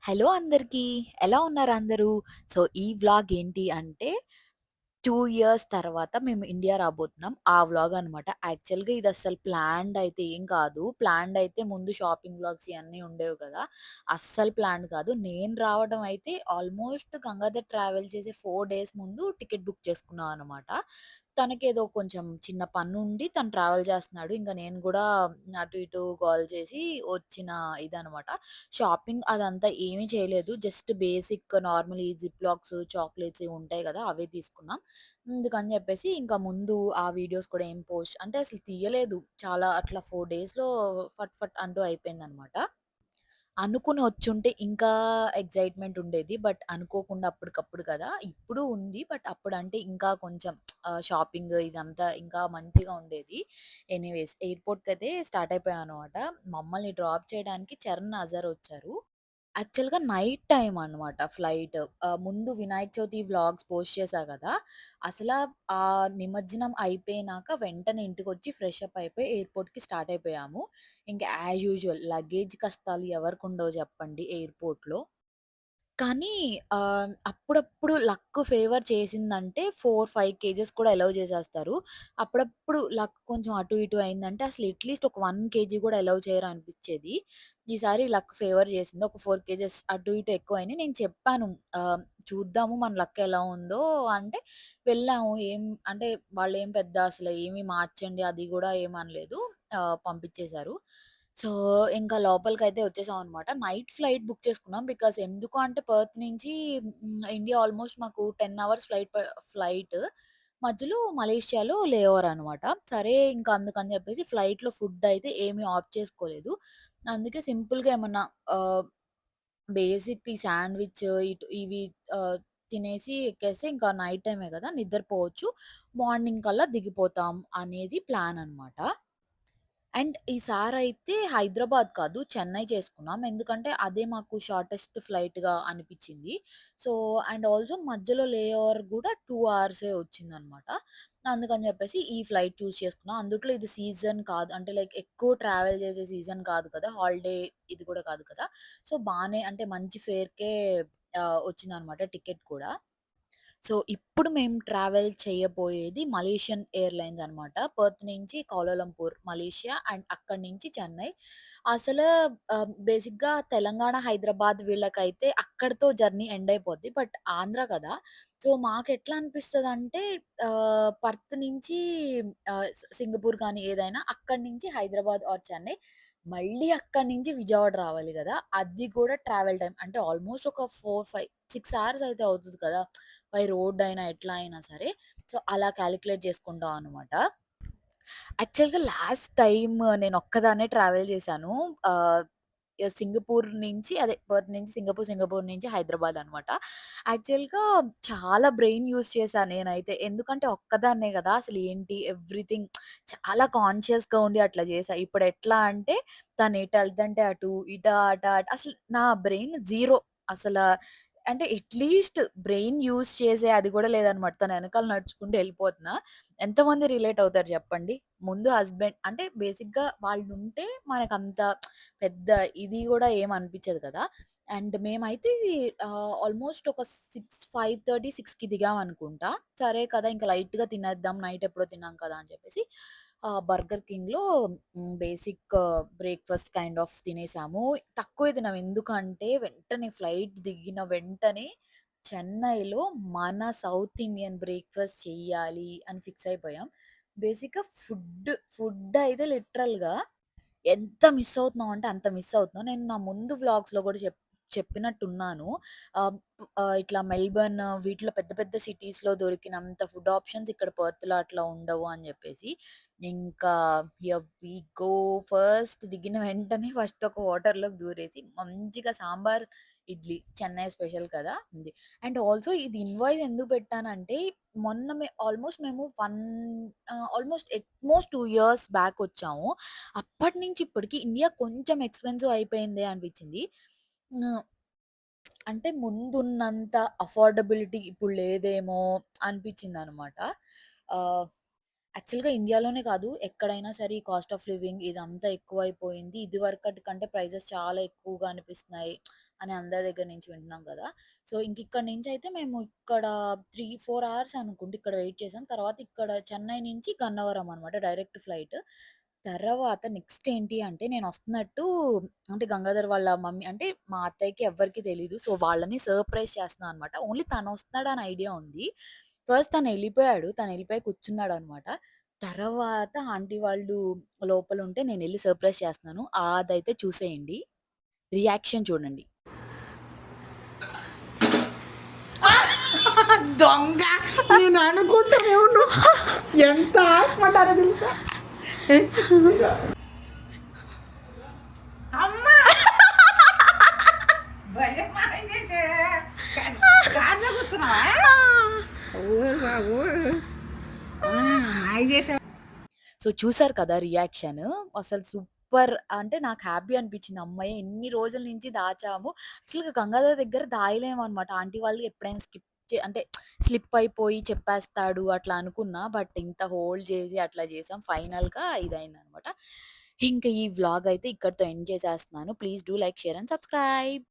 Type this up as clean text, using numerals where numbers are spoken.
Hello అందరికీ. ఎలా ఉన్నారు అందరూ? సో, ఈ వ్లాగ్ ఏంటి అంటే 2 ఇయర్స్ తర్వాత మేము ఇండియా రాబోతున్నాం. ఆ వ్లాగ్ అనమాట. యాక్చువల్‌గా ఇది అస్సలు ప్లాన్డ్ అయితే ఏం కాదు. ప్లాన్డ్ అయితే ముందు షాపింగ్ వ్లాగ్స్ ఇయన్నీ ఉండేవి కదా! అస్సలు ప్లాన్డ్ కాదు. నేను రావడం అయితే ఆల్మోస్ట్ గంగాధర్ ట్రావెల్ చేసే 4 డేస్ ముందు టికెట్ బుక్ చేసుకున్నాం అనమాట. తనకేదో కొంచెం చిన్న పనుండి తను ట్రావెల్ చేస్తున్నాడు. ఇంక నేను గూడా అటు ఇటు గోల చేసి వచ్చిన ఇదనమాట. షాపింగ్ అదంతా ఏమీ చేయలేదు. జస్ట్ బేసిక్ నార్మల్ ఈ జిప్ లాక్స్, చాక్లెట్స్ ఇవి ఉంటాయి గదా! అవే తీసుకున్నాం. అందుకని జెప్పేసి ఇంకా ముందు ఆ వీడియోస్ కూడా ఏం పోస్ట్ అంటే అసలు తీయలేదు. చాలా అట్లా 4 డేస్‌లో ఫట్ ఫట్ అంటూ అయిపోయిందనమాట. అనుకుని వచ్చుంటే ఇంకా ఎక్సైట్‌మెంట్ ఉండేది. బట్ అనుకోకుండా అప్పటికప్పుడు కదా! ఇప్పుడు ఉంది. బట్ అప్పుడంటే ఇంకా కొంచెం షాపింగ్ ఇదంతా ఇంకా మంచిగా ఉండేది. ఎనీవేస్ ఎయిర్‌పోర్ట్‌కయితే స్టార్ట్ అయిపోయామనమాట. మమ్మల్ని డ్రాప్ చేయడానికి చరణ్, అజర్ వచ్చారు. యాక్చువల్‌గా నైట్ టైమ్ అనమాట ఫ్లైట్. ముందు వినాయక చవితి వ్లాగ్స్ పోస్ట్ చేశా గదా! నిమజ్జనం అయిపోయినాక వెంటనే ఇంటికొచ్చి ఫ్రెష్ అప్ అయిపోయి ఎయిర్‌పోర్ట్‌కి స్టార్ట్ అయిపోయాము. ఇంక యాజ్ యూజువల్ లగేజ్ కష్టాలు ఎవరికుండవు జెప్పండి ఎయిర్‌పోర్ట్‌లో. కానీ అప్పుడప్పుడు లక్ ఫేవర్ చేసిందంటే 4, 5 కేజెస్ కూడా అలౌ చేసేస్తారు. అప్పుడప్పుడు లక్ కొంచెం అటు ఇటు అయిందంటే అసలు అట్‌లీస్ట్ ఒక 1 కేజీ కూడా అలౌ చేయరు అనిపిచ్చేది. ఈసారి లక్ ఫేవర్ చేసింది. ఒక 4 కేజెస్ అటు ఇటు ఎక్కువయినాయి. నేను చెప్పాను ఆహ్, చూద్దాము మన లక్ ఎలా ఉందో అంటే వెళ్ళాము. అంటే వాళ్ళేం పెద్ద అసలు ఏమి మార్చండి అది గూడా ఏమనలేదు. పంపించేశారు. సో, ఇంకా లోపలికైతే వచ్చేసామనమాట. నైట్ ఫ్లైట్ బుక్ చేసుకున్నాం. బికాజ్ ఎందుకు అంటే పర్త్ నుంచి ఇండియా ఆల్‌మోస్ట్ మాకు 10 అవర్స్ ఫ్లైట్. మధ్యలో మలేషియాలో లే ఓవర్ అనమాట. సరే ఇంక అందుకని చెప్పేసి ఫ్లైట్‌లో ఫుడ్ అయితే ఏమి ఆప్ట్ చేసుకోలేదు. అందుకే సింపుల్‌గా ఏమన్నా ఆహ్, బేసిక్ ఈ శాండ్‌విచ్ ఇవి ఆహ్, తినేసి ఎక్కేస్తే ఇంకా నైట్ టైమే గదా! నిద్రపోవచ్చు. మార్నింగ్ కల్లా దిగిపోతాం అనేది ప్లాన్ అనమాట. అండ్ ఈసారైతే హైదరాబాద్ కాదు, చెన్నై చేసుకున్నాం. ఎందుకంటే అదే మాకు షార్టెస్ట్ ఫ్లైట్‌గా అనిపిచ్చింది. సో, అండ్ ఆల్సో మధ్యలో లే ఓవర్ గూడా 2 అవర్సే వచ్చిందనమాట. అందుకని జెప్పేసి ఈ ఫ్లైట్ చూజ్ చేసుకున్నాం. అందుట్లో ఇది సీజన్ కాదు. అంటే లైక్ ఎక్కువ ట్రావెల్ చేసే సీజన్ కాదు కదా! హాలిడే ఇది గూడా కాదు కదా! సో, బానే అంటే మంచి ఫేర్‌కే వచ్చిందనమాట టికెట్ కూడా. సో, ఇప్పుడు మేము ట్రావెల్ చేయబోయేది మలేషియన్ ఎయిర్‌లైన్స్ అనమాట. పర్త్ నుంచి కౌలాలంపూర్ మలేషియా అండ్ అక్కడి నుంచి చెన్నై. అసలు బేసిక్‌గా తెలంగాణ, హైదరాబాద్ వీళ్ళకైతే అక్కడితో జర్నీ ఎండ్ అయిపోద్ది. బట్ ఆంధ్ర కదా! సో, మాకెట్లా అనిపిస్తదంటే పర్త్ నుంచి సింగపూర్ కానీ ఏదైనా అక్కడి నుంచి హైదరాబాద్ ఆర్ చెన్నై. మళ్ళీ అక్కడి నుంచి విజయవాడ రావాలి గదా! అది కూడా ట్రావెల్ టైమ్ అంటే ఆల్‌మోస్ట్ ఒక 4, 5, 6 అవర్స్ అయితే అవుతది కదా! బై రోడ్ అయినా ఎట్లా అయినా సరే. సో, అలా కాలిక్యులేట్ చేసుకుంటాం అనమాట. యాక్చువల్‌గా లాస్ట్ టైమ్ నేనొక్కదాన్నే ట్రావెల్ చేశాను. ఆహ్, సింగపూర్ నుంచి అదే పర్త్ నుంచి సింగపూర్, సింగపూర్ నుంచి హైదరాబాద్ అనమాట. యాక్చువల్‌గా చాలా బ్రెయిన్ యూజ్ చేశా నేనైతే. ఎందుకంటే ఒక్కదాన్నే గదా! అసలు ఏంటి ఎవ్రీథింగ్ చాలా కాన్షియస్‌గా ఉండి అట్లా చేశా. ఇప్పుడెట్లా అంటే తను ఎటెళ్తంటే అటు, అటు అసలు నా బ్రెయిన్ జీరో అసల అంటే అట్‌లీస్ట్ బ్రెయిన్ యూజ్ చేసే అది గూడా లేదనమాట. తన ఎనకాల నడుచుకుంటూ ఎళ్ళిపోతున్నా. ఎంతమంది రిలేట్ అవుతారు జెప్పండి? ముందు హస్బెండ్ అంటే బేసిక్‌గా వాళ్ళుంటే మనకంత పెద్ద ఇది గూడా ఏమి అనిపిచ్చదు కదా! అండ్ మేమైతే ఆల్‌మోస్ట్ ఒక 5:30, 6కి దిగామనుకుంటా. సరే కదా! ఇంక లైట్‌గా తినేద్దాం నైట్ ఎప్పుడో తిన్నాం కదా! అని చెప్పేసి బర్గర్ కింగ్‌లో బేసిక్ బ్రేక్‌ఫాస్ట్ కైండ్ ఆఫ్ తినేసాము. తక్కువే తిన్నాం. ఎందుకంటే వెంటనే ఫ్లైట్ దిగిన వెంటనే చెన్నైలో మన సౌత్ ఇండియన్ బ్రేక్‌ఫాస్ట్ చెయ్యాలి అని ఫిక్స్ అయిపోయాం. బేసిక్‌గా ఫుడ్ అయితే లిటరల్‌గా ఎంత మిస్ అవుతున్నాం అంటే అంత మిస్ అవుతున్నాం. నేను నా ముందు వ్లాగ్స్‌లో గూడా చెప్పినట్టున్నాను. ఇట్లా మెల్బర్న్ వీటిలో పెద్ద పెద్ద సిటీస్‌లో దొరికినంత ఫుడ్ ఆప్షన్స్ ఇక్కడ పర్త్‌లో అట్లా ఉండవు అని జెప్పేసి. ఇంకా హియర్ వి గో ఫస్ట్ దిగిన వెంటనే ఫస్ట్ ఒక హోటల్‌లోకి దూరేసి మంచిగా సాంబార్, ఇడ్లీ చెన్నై స్పెషల్ కదా! ఉంది. అండ్ ఆల్సో ఇది ఇన్వాయిస్ ఎందుకు పెట్టానంటే మొన్న ఆల్మోస్ట్ మేము almost at most 2 years back వచ్చాము. అప్పటినుంచి ఇప్పటికి ఇండియా కొంచెం ఎక్స్‌పెన్సివ్ అయిపోయిందే అనిపించింది. హ్మ్. అంటే ముందున్నంత అఫోర్డబిలిటీ ఇప్పుడు లేదేమో అనిపించిందనమాట. ఆహ్, యాక్చువల్‌గా ఇండియాలోనే కాదు ఎక్కడైనా సరే ఈ కాస్ట్ ఆఫ్ లివింగ్ ఇదంతా ఎక్కువైపోయింది. ఇదివరకటి కంటే ప్రైజెస్ చాలా ఎక్కువగా అనిపిస్తున్నాయి అని అందరి దగ్గర నుంచి వింటున్నాం కదా! సో, ఇక్కడి నుంచయితే మేము ఇక్కడ 3, 4 అవర్స్ అనుకుంట ఇక్కడ వెయిట్ చేసాం. తర్వాత ఇక్కడ చెన్నై నుంచి గన్నవరం అనమాట డైరెక్ట్ ఫ్లైట్. తర్వాత నెక్స్ట్ ఏంటి అంటే నేనొస్తున్నట్టు అంటే గంగాధర్ వాళ్ళ మమ్మీ అంటే మా అత్తయ్యకి ఎవ్వరికీ తెలీదు. సో, వాళ్ళని సర్ప్రైజ్ చేస్తున్నా అనమాట. ఓన్లీ తనొస్తున్నాడని ఐడియా ఉంది. ఫస్ట్ తనెళ్ళిపోయాడు. తనెళ్ళిపోయి కూర్చున్నాడనమాట. తర్వాత ఆంటీ వాళ్ళు లోపలుంటే నేనెళ్లి సర్ప్రైజ్ చేస్తున్నాను. అదైతే చూసేయండి. రియాక్షన్ చూడండి. దొంగ నేను అనుకుంటూనే ఉన్నా ఎంత ఆశపడ్డారో తెలుసా అమ్మా భలే మాయం చేసావే. కార్లో కూర్చున్నావా ఊరు బాబు మాయ చేసావా సో, చూసారు కదా రియాక్షన్. అసలు సూపర్ అంటే నాకు హ్యాపీ అనిపించింది. హమ్మయ్య! ఇన్ని రోజుల నుంచి దాచాము. అసలు గంగాధర్ దగ్గర దాయలేమనమాట. ఆంటీ వాళ్ళు ఎప్పుడైనా అంటే స్లిప్ అయిపోయి చెప్పేస్తాడు అట్లా అనుకున్నా. బట్ ఇంత హోల్డ్ చేసి అట్లా చేసాం. ఫైనల్‌గా ఇదయిందనమాట. ఇంక ఈ వ్లాగ్ అయితే ఇక్కడితో ఎండ్ చేసేస్తున్నాను. Please do like, share and subscribe.